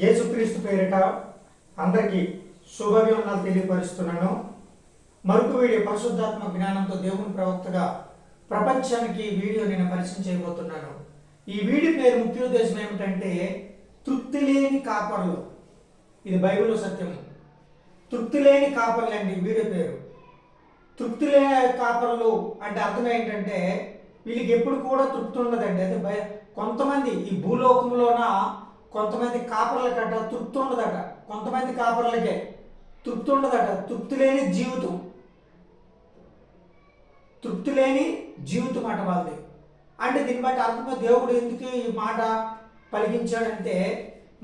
యేసుక్రీస్తు పేరిట అందరికీ శుభాభివందనాలు తెలియపరుస్తున్నాను. మరొక వీడియో పరిశుద్ధాత్మ జ్ఞానంతో దేవుని ప్రవక్తగా ప్రపంచానికి వీడియో నేను పరిచయం చేయబోతున్నాను. ఈ వీడియో పేరు ముఖ్య ఉద్దేశం ఏమిటంటే తృప్తి లేని కాపర్లు. ఇది బైబిల్లో సత్యం. తృప్తి లేని కాపర్లు అండి వీడియో పేరు. తృప్తి లేని కాపర్లు అంటే అర్థం ఏంటంటే వీళ్ళకి ఎప్పుడు కూడా తృప్తి ఉండదండి. అయితే కొంతమంది ఈ భూలోకంలోన కొంతమంది కాపర్లకట తృప్తి ఉండదట. కొంతమంది కాపర్లకే తృప్తి ఉండదట. తృప్తి లేని జీవితం, తృప్తి లేని జీవితం అట వాళ్ళది. అంటే దీన్ని బట్టి అర్థంగా దేవుడు ఎందుకు ఈ మాట పలికించాడంటే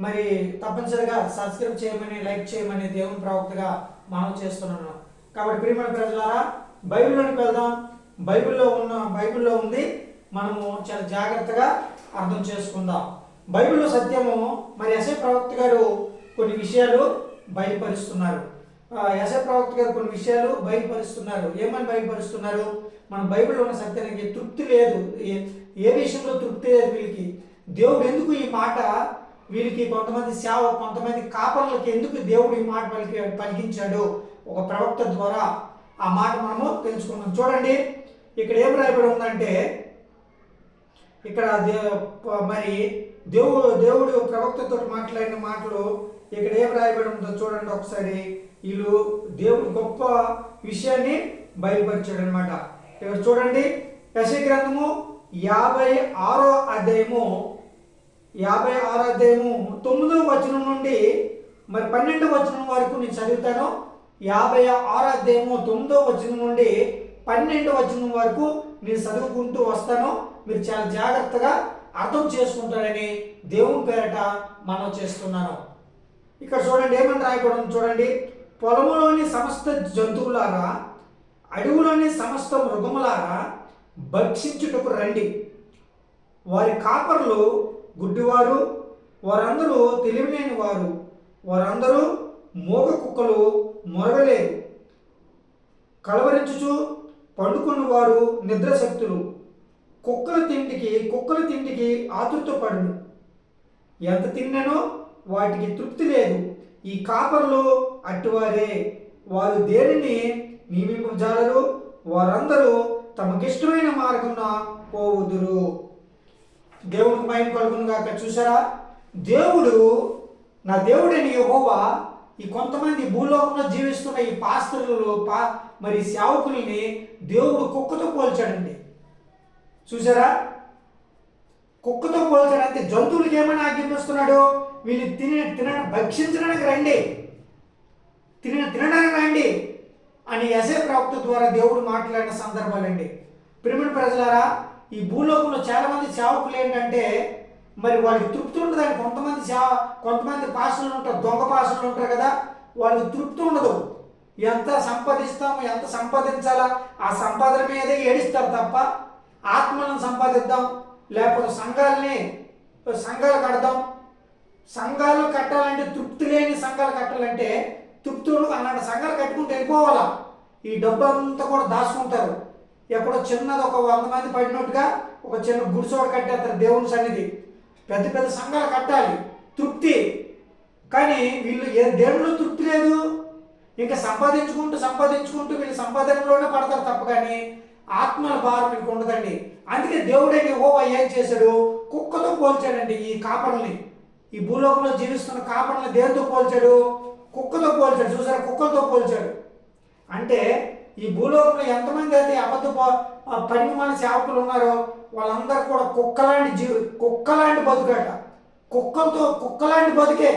మరి తప్పనిసరిగా సబ్స్క్రైబ్ చేయమని, లైక్ చేయమని దేవుని ప్రవక్తగా మనం చేస్తున్నాను. కాబట్టి ప్రియమైన ప్రజలారా, బైబిల్లోనికి వెళ్దాం. బైబిల్లో ఉంది, మనము చాలా జాగ్రత్తగా అర్థం చేసుకుందాం. బైబిల్లో సత్యము మరి యెషయా ప్రవక్త గారు కొన్ని విషయాలు బయలుపరుస్తున్నారు. ఏమని బయలుపరుస్తున్నారు? మన బైబిల్లో ఉన్న సత్యానికి తృప్తి లేదు. ఏ విషయంలో తృప్తి లేదు వీళ్ళకి. దేవుడు ఎందుకు ఈ మాట వీళ్ళకి కొంతమంది కాపర్లకి ఎందుకు దేవుడు ఈ మాట పలికించాడు ఒక ప్రవక్త ద్వారా, ఆ మాట మనము తెలుసుకున్నాం. చూడండి, ఇక్కడ ఏం రాయబడి ఉందంటే, ఇక్కడ మరి దేవుడు ప్రవక్తతో మాట్లాడిన మాటలు ఇక్కడ ఏం రాయబడి ఉందో చూడండి ఒకసారి. వీళ్ళు దేవుడు గొప్ప విషయాన్ని బయలుపరిచాడు అనమాట. ఇక్కడ చూడండి, యెషయా గ్రంథము 56వ అధ్యాయము 9వ వచనం నుండి మరి 12వ వచనం వరకు నేను చదువుతాను. 56వ అధ్యాయము 9వ వచనం నుండి 12వ వచనం వరకు నేను చదువుకుంటూ వస్తాను. మీరు చాలా జాగ్రత్తగా అర్థం చేసుకుంటారని దేవుని పేరట మనం చేస్తున్నాను. ఇక్కడ చూడండి ఏమని రాయకూడదు చూడండి. పొలములోని సమస్త జంతువులారా, అడవులోని సమస్త మృగములారా భక్షించుటకు రండి. వారి కాపర్లు గుడ్డివారు, వారందరూ తెలివిలేని వారు, వారందరూ మోగ కుక్కలు, మొరగలేరు. కలవరించుచు పండుకున్న వారు నిద్రశక్తులు. కుక్కల తిండికి ఆతృత పడును. ఎంత తిన్ననో వాటికి తృప్తి లేదు. ఈ కాపర్లు అట్టువారే, వారు దేనిని నియమింపజాలరు. వారందరూ తమకిష్టమైన మార్గమున పోవుదురు. దేవునికి మహిమ కలుగును గాక. చూసారా, నా దేవుడని యెహోవా ఈ కొంతమంది భూలోకంలో జీవిస్తున్న ఈ పాస్టర్లు మరి సేవకుల్ని దేవుడు కుక్కతో పోల్చాడండి. చూసారా, కుక్కతో పోల్చడానికి జంతువులకి ఏమైనా ఆజ్ఞాపిస్తున్నాడు? వీళ్ళు భక్షించడానికి రండి, తినడానికి రండి అని యెషయా ప్రవక్త ద్వారా దేవుడు మాట్లాడిన సందర్భాలండి. ప్రియమైన ప్రజలారా, ఈ భూలోకంలో చాలా మంది సేవకులు ఏంటంటే మరి వాళ్ళకి తృప్తి ఉండదని. కొంతమంది పాస్టర్లు ఉంటారు, దొంగ పాస్టర్లు ఉంటారు కదా, వాళ్ళకి తృప్తి ఉండదు. ఎంత సంపాదిస్తాము, ఎంత సంపాదించాలా, ఆ సంపాదన మీదే ఏడిస్తారు తప్ప ఆత్మలను సంపాదిద్దాం, లేకపోతే సంఘాలు కడదాం. సంఘాలు కట్టాలంటే తృప్తి లేని సంఘాలు కట్టాలంటే తృప్తి ఉండదు. అలాంటి సంఘాలు కట్టుకుంటూ వెళ్ళిపోవాలా. ఈ డబ్బు అంతా కూడా దాచుకుంటారు. ఎక్కడో చిన్నది ఒక 100 మంది పడినట్టుగా ఒక చిన్న గుడిసోడ కట్టేస్తారు దేవుని సన్నిధి. పెద్ద పెద్ద సంఘాలు కట్టాలి తృప్తి. కానీ వీళ్ళు దేవుడిలో తృప్తి లేదు. ఇంకా సంపాదించుకుంటూ వీళ్ళు సంపాదనలోనే పడతారు తప్ప కానీ ఆత్మల భారం మీకు ఉండదండి. అందుకే దేవుడైన యెహోవా ఏం చేశాడు? కుక్కతో పోల్చాడండి ఈ కాపర్లని. ఈ భూలోకంలో జీవిస్తున్న కాపర్లని దేనితో పోల్చాడు? కుక్కతో పోల్చాడు. చూసారా, కుక్కలతో పోల్చాడు. అంటే ఈ భూలోకంలో ఎంతమంది అయితే పరిమాణ సేవకులు ఉన్నారో వాళ్ళందరూ కూడా కుక్కలాంటి బతుకట. కుక్కలాంటి బతుకే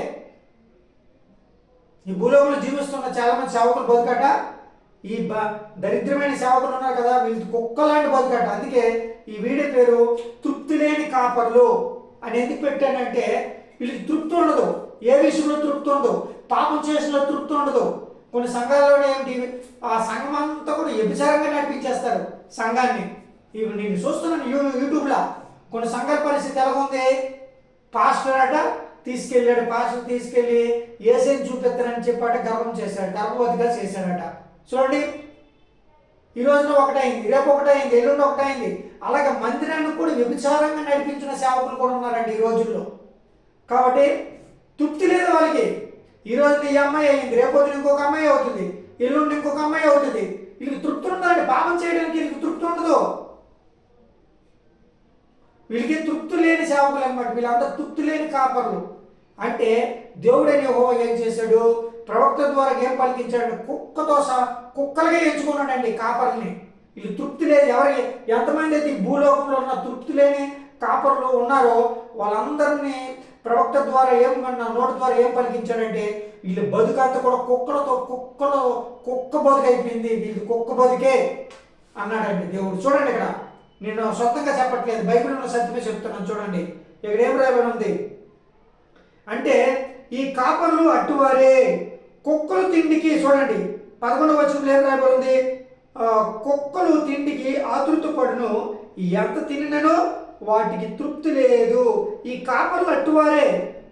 ఈ భూలోకంలో జీవిస్తున్న చాలా మంది సేవకులు బతుకట. ఈ దరిద్రమైన సేవకులు ఉన్నారు కదా, వీళ్ళు కుక్కలాంటి బతుకట. అందుకే ఈ వీడియో పేరు తృప్తి లేని కాపర్లు అని ఎందుకు పెట్టానంటే వీళ్ళకి తృప్తి ఉండదు. ఏ విషయంలో తృప్తి ఉండదు. పాపం చేసిన తృప్తి ఉండదు. కొన్ని సంఘాల్లోనే ఏంటి, ఆ సంఘం అంతా కూడా వ్యభిచారంగా నడిపించేస్తారు సంఘాన్ని. ఇవి నేను చూస్తున్నాను యూట్యూబ్లో. కొన్ని సంఘాల పరిస్థితి ఎలా ఉంది? పాస్టర్ తీసుకెళ్ళి ఏసేని చూపిస్తానని చెప్పాట గర్భవతిగా చేశాడట. చూడండి, ఈ రోజున ఒకటైంది, రేపు ఒకటైంది, ఎల్లుండి ఒకటైంది. అలాగే మందిరాన్ని కూడా వ్యభిచారంగా నడిపించిన సేవకులు కూడా ఉన్నారండి ఈ రోజుల్లో. కాబట్టి తృప్తి లేదు వాళ్ళకి. ఈరోజు ఈ అమ్మాయి అయింది, రేపొద్దు ఇంకొక అమ్మాయి అవుతుంది, ఎల్లుండి ఇంకొక అమ్మాయి అవుతుంది. వీళ్ళకి తృప్తి ఉండదండి, పాపం చేయడానికి వీళ్ళకి తృప్తి ఉండదు. వీళ్ళకి తృప్తి లేని సేవకులు అనమాట, వీళ్ళంతా తృప్తి లేని కాపర్లు. అంటే దేవుడైన యెహోవా ఏం చేశాడు, ప్రవక్త ద్వారా ఏం పలికించాడు, కుక్కలుగా ఎంచుకున్నాడండి కాపర్ని. వీళ్ళు తృప్తి లేదు. ఎంతమంది అయితే ఈ భూలోకంలో ఉన్న తృప్తి లేని కాపర్లు ఉన్నారో వాళ్ళందరినీ ప్రవక్త ద్వారా నోటి ద్వారా ఏం పలికించాడంటే, వీళ్ళు బతుకంతా కూడా కుక్క బతుకు అయిపోయింది, వీళ్ళు కుక్క బతుకే అన్నాడండి దేవుడు. చూడండి, ఇక్కడ నేను సొంతంగా చెప్పట్లేదు, బైబిల్ ఉన్న సత్యమే చెప్తున్నాను. చూడండి ఇక్కడ ఏం రాయబడి ఉంది అంటే, ఈ కాపర్లు అట్టువారే కుక్కలు తిండికి, చూడండి 11వ వచనంలో ఏం రాయబడి ఉంది, కుక్కలు తిండికి ఆతృత పడును, ఎంత తిననో వాటికి తృప్తి లేదు. ఈ కాపర్లు అట్టువారే,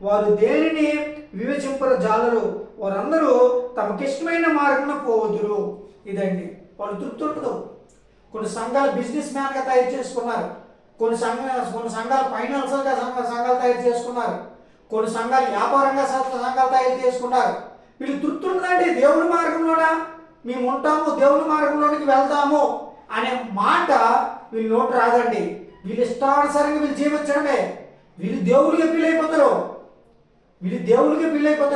వారు దేనిని వివేచింపరు జాలరు, వారందరూ తమకిష్టమైన మార్గం పోవదురు. ఇదండి, వాళ్ళు తృప్తి ఉండదు. కొన్ని సంఘాలు బిజినెస్ మ్యాన్గా తయారు చేసుకున్నారు, కొన్ని సంఘాలు ఫైనాన్షియల్గా సంఘాలు తయారు చేసుకున్నారు, కొన్ని సంఘాలు వ్యాపారంగా సంఘాలు తయారు చేసుకున్నారు. వీళ్ళు తృప్తి ఉండదండి. దేవుడి మార్గంలోనా మేము ఉంటాము, దేవుడి మార్గంలోనికి వెళ్తాము అనే మాట వీళ్ళు నోటు రాదండి. వీళ్ళు ఇష్టానుసారంగా వీళ్ళు జీవించడమే. వీళ్ళు దేవుడిగా ఫీల్ అయిపోతారు,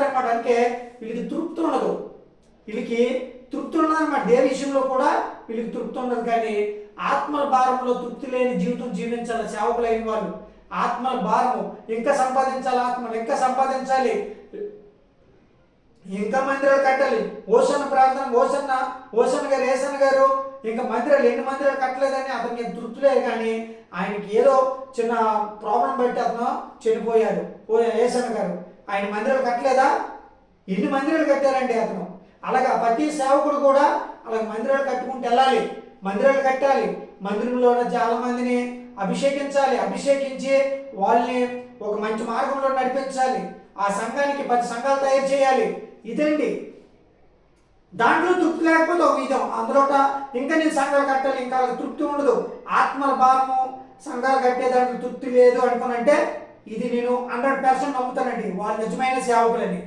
అనమాట. అంటే వీళ్ళకి తృప్తి ఉండదు, ఉన్నదన్నమాట. దేని విషయంలో కూడా వీళ్ళకి తృప్తి ఉండదు. కానీ ఆత్మల భారంలో తృప్తి లేని జీవితం జీవించాలి సేవకులైన వాళ్ళు. ఆత్మల భారము, ఇంకా సంపాదించాలి, ఆత్మలు ఇంకా సంపాదించాలి, ఇంకా మందిరాలు కట్టాలి. ఓషన్న ప్రార్థన, ఓషన్న గారు, ఏసన్న గారు ఇంకా మందిరాలు ఎన్ని మందిరాలు కట్టలేదని అతనికి తృప్తి లేదు. కానీ ఆయనకి ఏదో చిన్న ప్రాబ్లం బట్టి అతను చనిపోయారు. ఏసన్న గారు ఆయన మందిరాలు కట్టలేదా? ఎన్ని మందిరాలు కట్టారండి అతను. అలాగా ప్రతి సేవకుడు కూడా అలాగే మందిరాలు కట్టుకుంటూ వెళ్ళాలి, మందిరాలు కట్టాలి, మందిరంలో చాలా మందిని అభిషేకించి వాళ్ళని ఒక మంచి మార్గంలో నడిపించాలి, ఆ సంఘానికి 10 సంఘాలు తయారు చేయాలి. ఇదండి. దాంట్లో తృప్తి లేకపోతే ఒక విధం, అందులో ఇంకా నేను సంఘాలు కట్టాలి, ఇంకా తృప్తి ఉండదు. ఆత్మల భారము సంఘాలు కట్టే దాంట్లో తృప్తి లేదు అనుకునంటే ఇది నేను 100% నమ్ముతానండి, వాళ్ళు నిజమైన సేవకులని.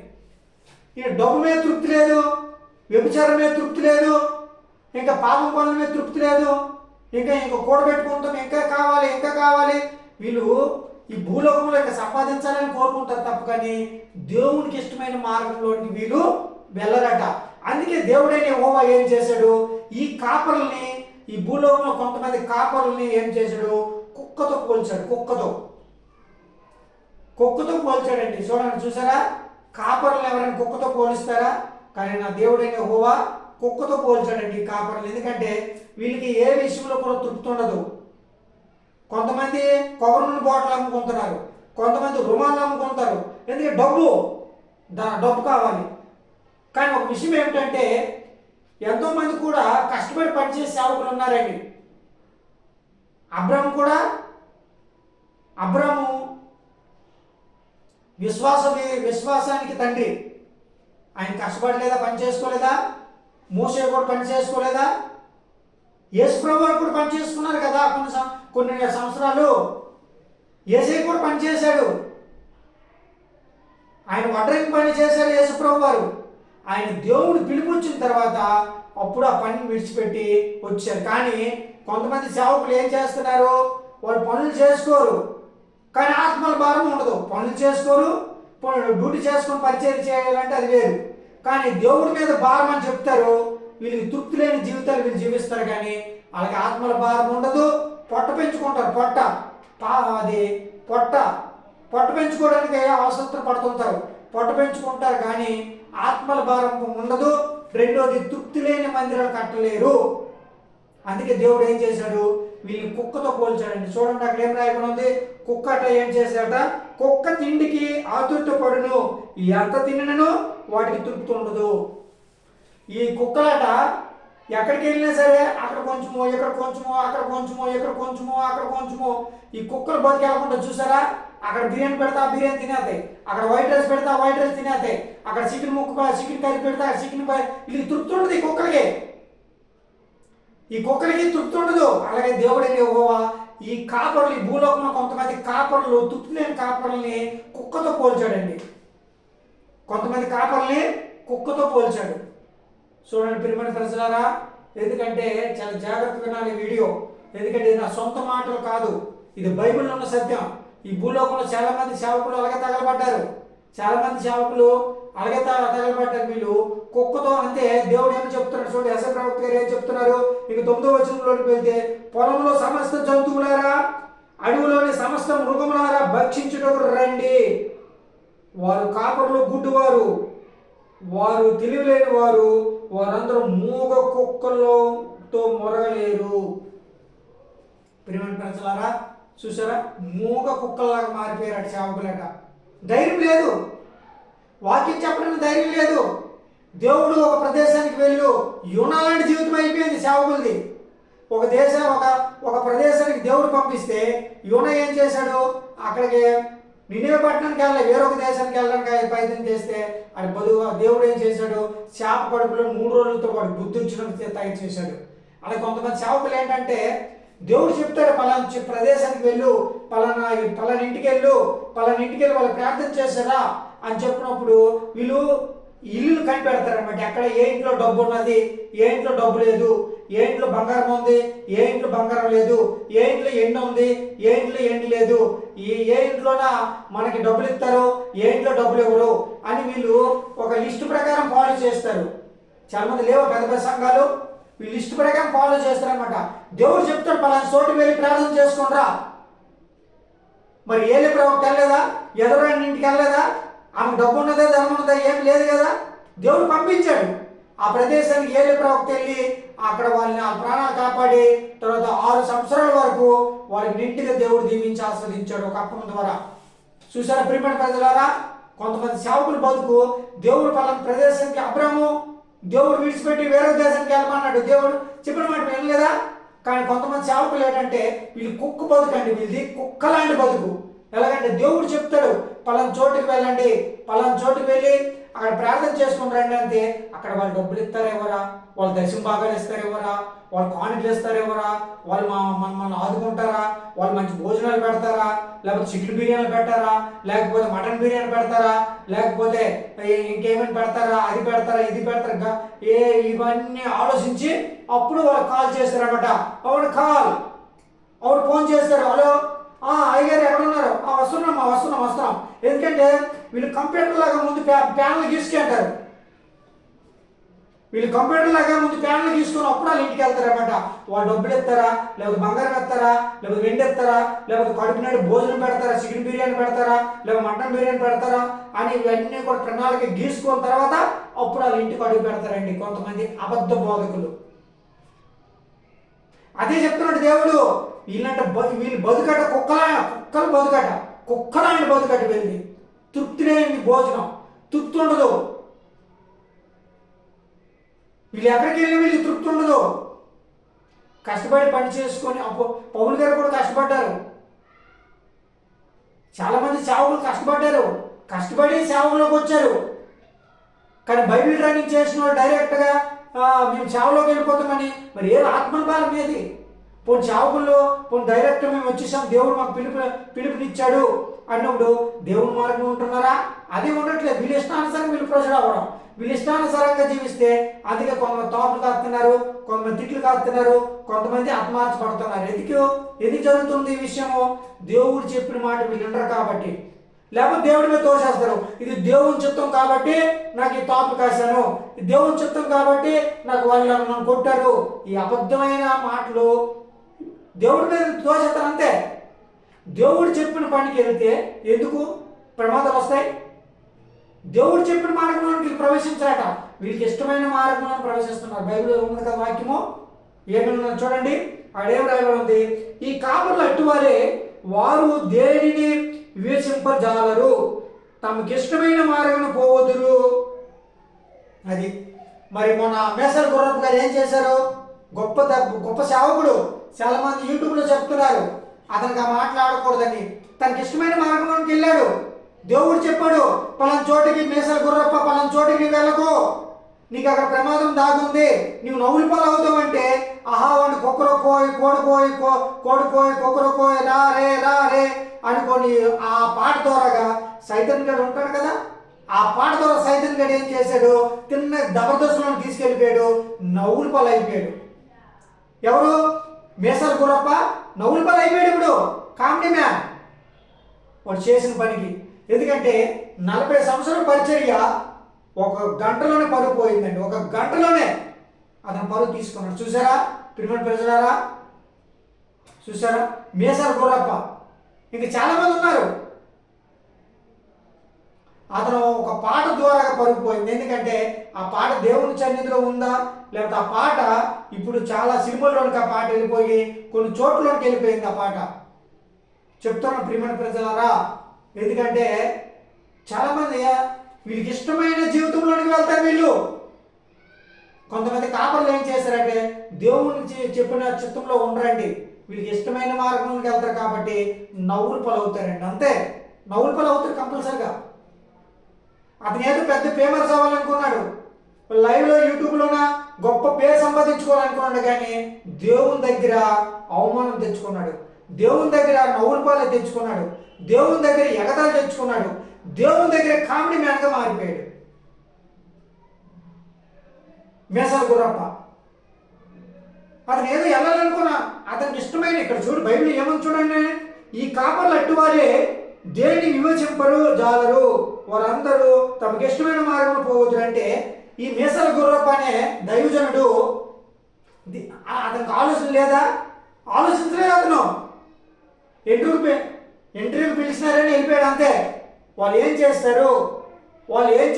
ఇక డబ్బు మీద తృప్తి లేదు, వ్యభిచారం మీద తృప్తి లేదు, ఇంకా పాపం పనుల మీద తృప్తి లేదు, ఇంకా కూడబెట్టుకుంటాం, ఇంకా కావాలి. వీళ్ళు ఈ భూలోకంలో ఇంకా సంపాదించాలని కోరుకుంటారు తప్ప, కానీ దేవునికి ఇష్టమైన మార్గంలోకి వీళ్ళు వెళ్ళరట. అందుకే దేవుడైన యెహోవా ఏం చేశాడు, ఈ కాపర్లని, ఈ భూలోకంలో కొంతమంది కాపర్లని ఏం చేశాడు, కుక్కతో పోల్చాడు. కుక్కతో పోల్చాడండి. చూసారా, కాపర్లను ఎవరైనా కుక్కతో పోలిస్తారా? కానీ నా దేవుడైన యెహోవా కుక్కతో పోల్చాడండి ఈ కాపర్లు. ఎందుకంటే వీళ్ళకి ఏ విషయంలో కూడా తృప్తి ఉండదు. కొంతమంది కొబ్బరి నూనె బాటిల్ అమ్ముకుంటున్నారు, కొంతమంది రుమాలు అమ్ముకుంటారు, ఎందుకంటే డబ్బు కావాలి. కానీ ఒక విషయం ఏమిటంటే, ఎంతోమంది కూడా కష్టపడి పనిచేసే సేవకులు ఉన్నారండి. అబ్రాము విశ్వాసానికి తండ్రి. ఆయన కష్టపడలేదా, పని చేసుకోలేదా? మోషే కూడా పని చేసుకోలేదా? యేసుప్రభు వారు కూడా పని చేసుకున్నారు కదా కొన్ని సంవత్సరాలు. యేసయ్య కూడా పని చేశాడు, ఆయన వడ్రంగి పని చేశాడు యేసుప్రభు వారు. ఆయన దేవుడు పిలుపుచ్చిన తర్వాత అప్పుడు ఆ పనిని విడిచిపెట్టి వచ్చారు. కానీ కొంతమంది సేవకులు ఏం చేస్తున్నారు, వాళ్ళు పనులు చేసుకోరు, కానీ ఆత్మల భారం ఉండదు. పనులు చేసుకోరు, డ్యూటీ చేసుకొని పరిచయం చేయాలంటే అది వేరు. కానీ దేవుడి మీద భారం అని చెప్తారు. వీళ్ళకి తృప్తి లేని జీవితాలు వీళ్ళు జీవిస్తారు, కానీ వాళ్ళకి ఆత్మల భారం ఉండదు. పొట్ట పెంచుకుంటారు, పొట్ట పెంచుకోవడానికి అవసరం పడుతుంటారు, పొట్ట పెంచుకుంటారు, కానీ ఆత్మల భారం ఉండదు. రెండోది, తృప్తి లేని మందిరాలు కట్టలేరు. అందుకే దేవుడు ఏం చేశాడు, వీళ్ళని కుక్కతో పోల్చాడండి. చూడండి అక్కడ ఏం రాయబడి ఉంది, కుక్క అట ఏం చేశాడట, కుక్క తిండికి ఆతృత పడును, ఎంత తినను వాటికి తృప్తి ఉండదు. ఈ కుక్కలట ఎక్కడికి వెళ్ళినా సరే అక్కడ కొంచెము, ఇక్కడ కొంచెము, అక్కడ కొంచెము, ఈ కుక్కలు బతికి వెళ్ళకుండా చూసారా, అక్కడ బిర్యానీ పెడతా బిర్యానీ తినేస్తాయి, అక్కడ వైట్ రైస్ పెడతా వైట్ రైస్ తినేస్తాయి, అక్కడ చికెన్ కర్రీ పెడతా చికెన్ వీళ్ళకి తృప్తి ఉండదు. ఈ కుక్కలకి తృప్తి ఉండదు. అలాగే దేవుడైన యెహోవా ఈ కాపరులు, ఈ భూలోకంలో కొంతమంది కాపరులు, తృప్తి లేని కాపరుల్ని కుక్కతో పోల్చాడండి. కొంతమంది కాపర్ని కుక్కతో పోల్చాడు. చూడండి ప్రియమైన ప్రజలారా, ఎందుకంటే చాలా జాగ్రత్తగా వినాలి వీడియో, ఎందుకంటే ఇది నా సొంత మాటలు కాదు, ఇది బైబిల్లో ఉన్న సత్యం. ఈ భూలోకంలో చాలా మంది సేవకులు అలాగే తగలబడ్డారు, చాలా మంది సేవకులు అలాగే తగలబడ్డారు. వీళ్ళు కుక్కతో, అంతే దేవుడు ఏమి చెప్తున్నాడు చూడండి, యెషయా ప్రవక్త గారు ఏం చెప్తున్నారు. ఇక 9వ వచనంలోకి వెళ్తే, పొలంలో సమస్త జంతువులారా, అడవిలోని సమస్త మృగములారా భక్షించుటకు రండి. వారు కాపరులు గుడ్డివారు, వారు తెలివిలేని వారు, వారందరూ మూగ కుక్కలతో మొరగలేరు. ప్రియమైన ప్రజలారా, చూసారా, మూగ కుక్కల్లాగా మారిపోయారు సేవకులట. ధైర్యం లేదు, వాక్యం చెప్పడానికి ధైర్యం లేదు. దేవుడు ఒక ప్రదేశానికి వెళ్ళు, యూనాలాంటి జీవితం అయిపోయింది సేవకులది. ఒక ప్రదేశానికి దేవుడు పంపిస్తే యూనా ఏం చేశాడు, అక్కడికి నినివే పట్టణానికి వెళ్ళాలి, వేరొక దేశానికి వెళ్ళడానికి ప్రయత్నం చేస్తే అది బదువుగా దేవుడు ఏం చేశాడు, చేప కడుపులో 3 రోజులతో వాడు బుద్ధి వచ్చినట్టు తయారు చేశాడు. అలా కొంతమంది సేవకులు ఏంటంటే, దేవుడు చెప్తాడు పలానా ప్రదేశానికి వెళ్ళు, పలానా ఇంటికి వెళ్ళు, వాళ్ళు ప్రార్థన చేశారా అని చెప్పినప్పుడు వీళ్ళు ఇల్లు కనిపెడతారనమాట. ఎక్కడ ఏ ఇంట్లో డబ్బు ఉన్నది, ఏ ఇంట్లో డబ్బు లేదు, ఏ ఇంట్లో బంగారం ఉంది, ఏ ఇంట్లో బంగారం లేదు, ఏ ఇంట్లో ఎండ ఉంది, ఏ ఇంట్లో ఎండ లేదు, ఏ ఇంట్లోన మనకి డబ్బులు ఇస్తారు, ఏ ఇంట్లో డబ్బులు ఇవ్వరు అని వీళ్ళు ఒక లిస్టు ప్రకారం ఫాలో చేస్తారు. చాలా మంది లేవు పెద్ద పెద్ద సంఘాలు, వీళ్ళు లిస్టు ప్రకారం ఫాలో చేస్తారనమాట. దేవుడు చెప్తాడు పలానా చోటు వెళ్ళి ప్రార్థన చేసుకోండిరా. మరి ఏలే ప్రవక్త వెళ్ళలేదా, ఎదురైన ఇంటికి వెళ్ళలేదా, ఆమెకు డబ్బు ఉన్నదా, ధనం ఉన్నదా, ఏం లేదు కదా. దేవుడు పంపించాడు ఆ ప్రదేశానికి. ఏలే ప్రవక్త వెళ్ళి అక్కడ వాళ్ళని ఆ ప్రాణాలు కాపాడి తర్వాత 6 సంవత్సరాల వరకు వాళ్ళకి నింటిగా దేవుడు దీవించి ఆస్వాదించాడు ఒక అప్పం ద్వారా. చూసారా ప్రియమైన ప్రజలారా, కొంతమంది సేవకులు బతుకు, దేవుడు పలానా ప్రదేశానికి, అబ్రాము దేవుడు విడిచిపెట్టి వేరే దేశానికి వెళ్ళమన్నాడు, దేవుడు చెప్పిన మాట వినలేదా. కానీ కొంతమంది సేవకులు ఏంటంటే, వీళ్ళు కుక్క బతుకండి, వీళ్ళది కుక్కలాంటి బతుకు. ఎలాగంటే దేవుడు చెప్తాడు పలానా చోటుకి వెళ్ళండి, పలానా చోటుకి వెళ్ళి అక్కడ ప్రార్థన చేసుకుని రండి అంటే అక్కడ వాళ్ళు డబ్బులు ఇస్తారెవరా, వాళ్ళు దశమ భాగాలు ఇస్తారెవరా, వాళ్ళు కానుకలు ఇస్తారెవరా, వాళ్ళు మనల్ని ఆదుకుంటారా, వాళ్ళు మంచి భోజనాలు పెడతారా, లేకపోతే చికెన్ బిర్యానీలు పెట్టారా, లేకపోతే మటన్ బిర్యానీ పెడతారా, లేకపోతే ఇంకేమైనా పెడతారా, అది పెడతారా, ఇది పెడతారా, ఇవన్నీ ఆలోచించి అప్పుడు వాళ్ళు కాల్ చేస్తారనమాట. ఆవిడ ఫోన్ చేస్తారు, హలో అయ్యగారు ఎక్కడున్నారు, వస్తున్నాం. ఎందుకంటే వీళ్ళు కంప్యూటర్ లాగా ముందు ప్యానల్ గీసుకుంటారు, వీళ్ళు కంప్యూటర్ లాగా ముందు ప్యానల్ గీసుకొని అప్పుడు వాళ్ళు ఇంటికి వెళ్తారనమాట. వాళ్ళు డబ్బులు ఇస్తారా, లేకపోతే బంగారం ఇస్తారా, లేకపోతే వెండి ఇస్తారా, లేకపోతే కడుపు నాడు భోజనం పెడతారా, చికెన్ బిర్యానీ పెడతారా, లేకపోతే మటన్ బిర్యానీ పెడతారా అని ఇవన్నీ కూడా ప్రణాళిక గీసుకున్న తర్వాత అప్పుడు వాళ్ళు ఇంటికి అడుగు పెడతారండి కొంతమంది అబద్ధ బోధకులు. అదే చెప్తున్నాడు దేవుడు, వీళ్ళు బతుకట కుక్కల బతుకట, కుక్కలాంటి బతుకట వెళ్ళి తృప్తి లేని భోజనం, తృప్తి ఉండదు. వీళ్ళు ఎక్కడికి వెళ్ళి వీళ్ళు తృప్తి ఉండదు. కష్టపడి పని చేసుకొని, పౌలు గారు కూడా కష్టపడ్డారు, చాలా మంది సేవకులు కష్టపడ్డారు, కష్టపడి సేవలోకి వచ్చారు. కానీ బైబిల్ ట్రైనింగ్ చేసిన వాళ్ళు డైరెక్ట్గా మేము సేవలోకి వెళ్ళిపోతామని, మరి ఏ ఆత్మభారం ఏది? పోనీ సేవకుల్లో డైరెక్ట్ మేము వచ్చేసాం, దేవుడు మాకు పిలుపునిచ్చాడు అన్నప్పుడు దేవుని మార్గం ఉంటున్నారా? అది ఉండట్లేదు. వీళ్ళు ఇష్టానుసారం వీళ్ళు ప్రజలు అవ్వడం, వీళ్ళు ఇష్టానుసారంగా జీవిస్తే అందుకే కొంతమంది తోటలు కాస్తున్నారు, కొంతమంది తిట్లు కాస్తున్నారు, కొంతమంది ఆత్మహత్యపడుతున్నారు. ఎందుకు జరుగుతుంది ఈ విషయము? దేవుడు చెప్పిన మాట వీళ్ళు వినరు కాబట్టి, లేకపోతే దేవుడి మీద తోసేస్తారు. ఇది దేవుని చిత్తం కాబట్టి నాకు ఈ తాపు కాశాను, దేవుని చిత్తం కాబట్టి నాకు వాళ్ళు నన్ను కొట్టారు. ఈ అబద్ధమైన మాటలు దేవుడి మీద తోసేస్తారు అంతే. దేవుడు చెప్పిన పనికి వెళ్తే ఎందుకు ప్రమాదాలు వస్తాయి? దేవుడు చెప్పిన మార్గంలోకి ప్రవేశించారట, వీళ్ళకి ఇష్టమైన మార్గంలో ప్రవేశిస్తున్నారు. బైబిల్లో ఉంది కదా వాక్యము, ఏమైనా చూడండి, అడేం రాయబడి ఉంది, ఈ కాపర్లు అట్టువారే, వారు దేనిని వివేచింపజాలరు, తమకిష్టమైన మార్గం పోవదురు. అది మరి మొన్న మేసల్ గుర్రపు గారు ఏం చేశారు? గొప్ప సేవకుడు, చాలా మంది యూట్యూబ్లో చెప్తున్నారు అతనికి ఆ మాట్లాడకూడదని. తనకి ఇష్టమైన మార్గంలోకి వెళ్ళాడు. దేవుడు చెప్పాడు, పలానా చోటికి మేసల్ గుర్రప్ప, పలానా చోటికి వెళ్ళకు, నీకు అక్కడ ప్రమాదం దాగుంది, నీవు నవ్వులు పాలు అవుతావంటే వాడిని కుక్కరకోయ్ కోడుకోయ్ కుక్కరకోయ్ రా రే అనుకొని ఆ పాట ద్వారాగా సైతన్ గారు ఉంటాడు కదా, ఆ పాట ద్వారా సైతం గడి ఏం చేశాడు, తిన్న జబర్దస్త్లో తీసుకెళ్ళిపోయాడు, నవ్వుల పాలు అయిపోయాడు. ఎవరు? మేసాల గుర్రప్ప నవ్వుల పాలు అయిపోయాడు. ఇప్పుడు కామెడీ మ్యాన్ వాడు చేసిన పనికి. ఎందుకంటే 40 సంవత్సరాల పరిచర్య ఒక గంటలోనే పరుగు పోయిందండి. ఒక గంటలోనే అతను పరుగు తీసుకున్నాడు. చూసారా ప్రియమైన ప్రజలారా, చూసారా? మేసాల గుర్రప్ప, ఇంకా చాలామంది ఉన్నారు. అతను ఒక పాట ద్వారా పరుగుపోయింది. ఎందుకంటే ఆ పాట దేవుని సన్నిధిలో ఉందా, లేకపోతే ఆ పాట ఇప్పుడు చాలా సినిమాల్లోనికి ఆ పాట వెళ్ళిపోయి కొన్ని చోట్లలోకి వెళ్ళిపోయింది ఆ పాట. చెప్తున్నాను ప్రియమైన ప్రజలారా, ఎందుకంటే చాలామంది వీళ్ళకి ఇష్టమైన జీవితంలోనికి వెళ్తారు. వీళ్ళు కొంతమంది కాపర్లు ఏం చేశారంటే దేవుని చెప్పిన చిత్తంలో ఉండరండి, వీళ్ళకి ఇష్టమైన మార్గంలోకి వెళ్తారు కాబట్టి నవ్వులు పలవుతారండి. అంతే, నవ్వులు పలవుతారు కంపల్సరిగా. అతను ఏదో పెద్ద ఫేమస్ అవ్వాలనుకున్నాడు, లైవ్లో యూట్యూబ్లోన గొప్ప పేరు సంపాదించుకోవాలనుకున్నాడు, కానీ దేవుని దగ్గర అవమానం తెచ్చుకున్నాడు, దేవుని దగ్గర నవ్వుల పాలు తెచ్చుకున్నాడు, దేవుని దగ్గర ఎగతాలు తెచ్చుకున్నాడు, దేవుని దగ్గర కామెడీ మ్యాన్గా మారిపోయాడు మేసాల గుర్రప్ప. అతను ఏదో వెళ్ళాలనుకున్నా, అతనికి ఇష్టమైన, ఇక్కడ చూడు బైబిల్ ఏమని చూడండి, ఈ కాపర్లు అట్టువారే దేన్ని విమోచింపరు జాలరు, వారందరూ తమకు ఇష్టమైన మార్గంలో పోవద్దు. అంటే ఈ మేసాల గుర్రప్ప అనే దైవజనుడు అతనికి ఆలోచన లేదా? ఆలోచించలేదు. అతను ఇంటర్వ్యూకి పిలిచినారని వెళ్ళిపోయాడు అంతే. వాళ్ళు ఏం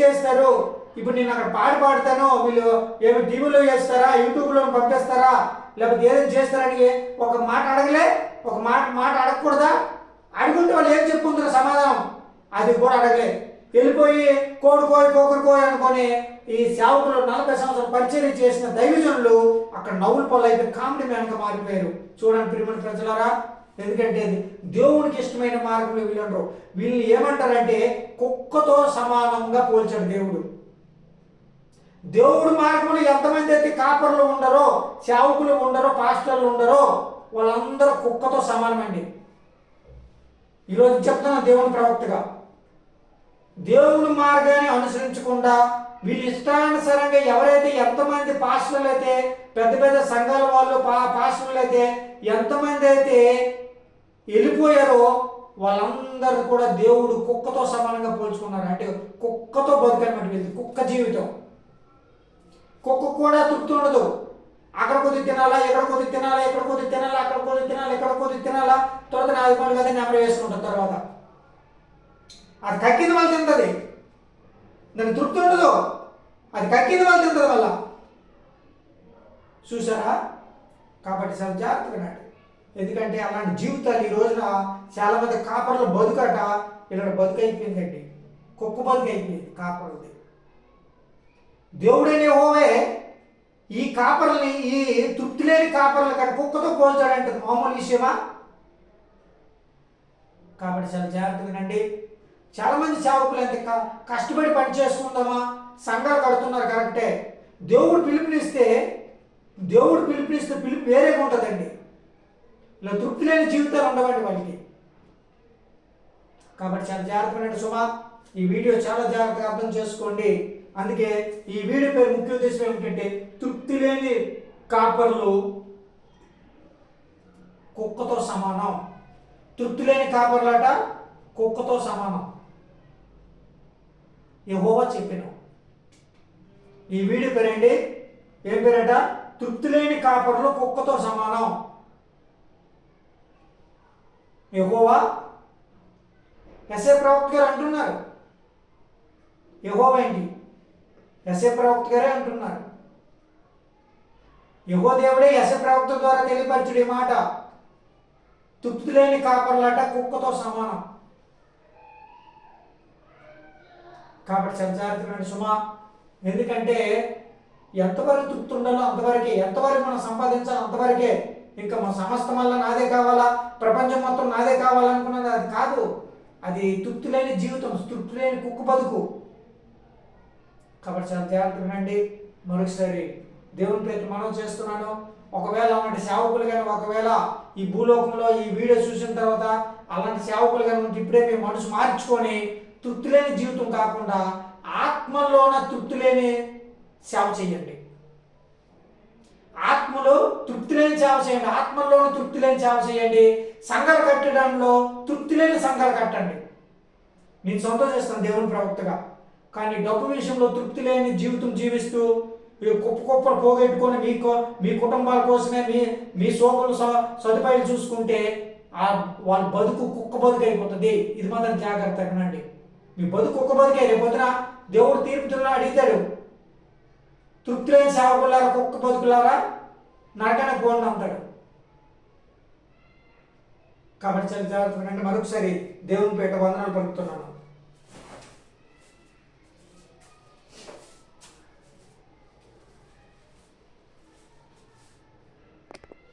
చేస్తారు, ఇప్పుడు నేను అక్కడ పాడతాను, వీళ్ళు ఏమి టీవీలో చేస్తారా, యూట్యూబ్లో పంపిస్తారా, లేకపోతే ఏదైనా చేస్తారని ఒక మాట అడగలే. ఒక మాట అడగకూడదా? అడుగుంటే వాళ్ళు ఏం చెప్పుకుంటారు సమాధానం, అది కూడా అడగలే. వెళ్ళిపోయి కోరుకోయి అనుకొని ఈ సేవకులు 40 సంవత్సరాలు పరిచర్య చేసిన దైవజనులు అక్కడ నవ్వుల పాలు అయిపోయి కామెడీ మ్యాన్గా మారిపోయారు. చూడండి ప్రియమైన ప్రజలారా, ఎందుకంటే దేవునికి ఇష్టమైన మార్గంలో వీళ్ళంటారు. వీళ్ళని ఏమంటారంటే కుక్కతో సమానంగా పోల్చాడు దేవుడు. దేవుడు మార్గంలో ఎంతమంది అయితే కాపర్లు ఉండరో, సేవకులు ఉండరో, పాస్టర్లు ఉండరో, వాళ్ళందరూ కుక్కతో సమానమండి. ఈరోజు చెప్తున్నాను దేవుని ప్రవక్తగా, దేవుని మార్గాన్ని అనుసరించకుండా వీళ్ళు ఇష్టానుసారంగా ఎవరైతే ఎంతమంది పాస్టర్లు అయితే, పెద్ద పెద్ద సంఘాల వాళ్ళు పాస్టర్లు అయితే ఎంతమంది అయితే వెళ్ళిపోయారో వాళ్ళందరూ కూడా దేవుడు కుక్కతో సమానంగా పోల్చుకున్నారు. అంటే కుక్కతో బతుకనమాట వీళ్ళు, కుక్క జీవితం. కుక్క కూడా తృప్తి ఉండదు. అక్కడ కొద్ది తినాలా, ఇక్కడ కొద్ది తినాలా, ఇక్కడ కొద్ది తినాలా, అక్కడ కొద్ది తినాలా, ఇక్కడ కొద్ది తినాలా, తర్వాత నాది పని కదా నెమరు వేసుకుంటుంది. తర్వాత అది కక్కింది వాళ్ళు తింటుంది, దానికి తృప్తి ఉండదు. అది కక్కింది వాళ్ళు తింటుంది వల్ల. చూసారా? కాబట్టి చాలా జాగ్రత్తగా నాటి. ఎందుకంటే అలాంటి జీవితాలు ఈ రోజున చాలామంది కాపర్లు బతుకట ఇక్కడ బతుకైపోయిందండి. కుక్క బతుకైపోయింది కాపర్లది. దేవుడైన యెహోవా ఈ కాపర్లని, ఈ తృప్తి లేని కాపర్లు కానీ కుక్కతో పోల్చాడంటే మామూలు విషయమా? కాబట్టి చాలా జాగ్రత్తగానండి. చాలామంది సేవకులు అంతే కష్టపడి పని చేసుకుందామా, సంఘాలు కడుతున్నారు కరెక్టే. దేవుడు పిలుపునిస్తే పిలుపు వేరేగా ఉంటుందండి. ఇలా తృప్తి లేని జీవితాలు ఉండవండి వాళ్ళకి. కాబట్టి చాలా జాగ్రత్తగా సుమా, ఈ వీడియో చాలా జాగ్రత్తగా అర్థం చేసుకోండి. అందుకే ఈ వీడియో పేరు ముఖ్య ఉద్దేశం ఏమిటంటే తృప్తి లేని కాపర్లు కుక్కతో సమానం. తృప్తి లేని కాపర్లట కుక్కతో సమానం యెహోవా చెప్పిన. ఈ వీడియో పేరండి ఏం పేరట? తృప్తి లేని కాపర్లు కుక్కతో సమానం. యెహోవా యెషయా ప్రవక్త గారు అంటున్నారు. యెహోవా ఏంటి? యెషయా ప్రవక్త గారే అంటున్నారు. యెహోవా దేవుడే యెషయా ప్రవక్త ద్వారా తెలియపరచుడు ఈ మాట. తృప్తి లేని కాపర్లాట కుక్కతో సమానం. కాబట్టి సంచారిస్తున్నాడు సుమా. ఎందుకంటే ఎంతవరకు తృప్తి ఉండాలో అంతవరకే, ఎంతవరకు మనం సంపాదించాలో అంతవరకే. ఇంకా మన సమస్తం వల్ల నాదే కావాలా, ప్రపంచం మొత్తం నాదే కావాలనుకున్నది అది కాదు. అది తృప్తి లేని జీవితం, తృప్తి లేని కుక్క బతుకు. కాబట్టి చాలా జాగ్రత్తగా మరొకసారి దేవుని పేరు మనం చేస్తున్నాను. ఒకవేళ అలాంటి సేవకులు కానీ ఒకవేళ ఈ భూలోకంలో ఈ వీడియో చూసిన తర్వాత అలాంటి సేవకులు కానీ ఇప్పుడే మీ మనసు మార్చుకొని తృప్తి లేని జీవితం కాకుండా ఆత్మలోన తృప్తి లేని సేవ చేయండి. ఆత్మలో తృప్తి లేని సేవ చేయండి, ఆత్మలోని తృప్తి లేని సేవ చేయండి. సంఘాలు కట్టడంలో తృప్తి లేని సంఘాలు కట్టండి. నేను సంతోషిస్తాను దేవుని ప్రవక్తగా, కానీ డబ్బు విషయంలో తృప్తి లేని జీవితం జీవిస్తూ కుప్పలు పోగొట్టుకొని మీ కుటుంబాల కోసమే మీ సోకులు సదుపాయాలు చూసుకుంటే వాళ్ళ బతుకు కుక్క బతుకు అయిపోతుంది. ఇది మాత్రం జాగ్రత్తగా వినండి. మీ బతుకు కుక్క బతుకే. రేపొద్దున దేవుడు తీర్పుతున్నా అడిగితాడు, తృప్తి లేని సేవకులారా, కుక్క బతుకులారా నరకానికి పోండి అంటాడు. కాబట్టి చాలా జాగ్రత్తగా వినండి. మరొకసారి దేవుని పేట వందనాలు పలుకుతున్నాను.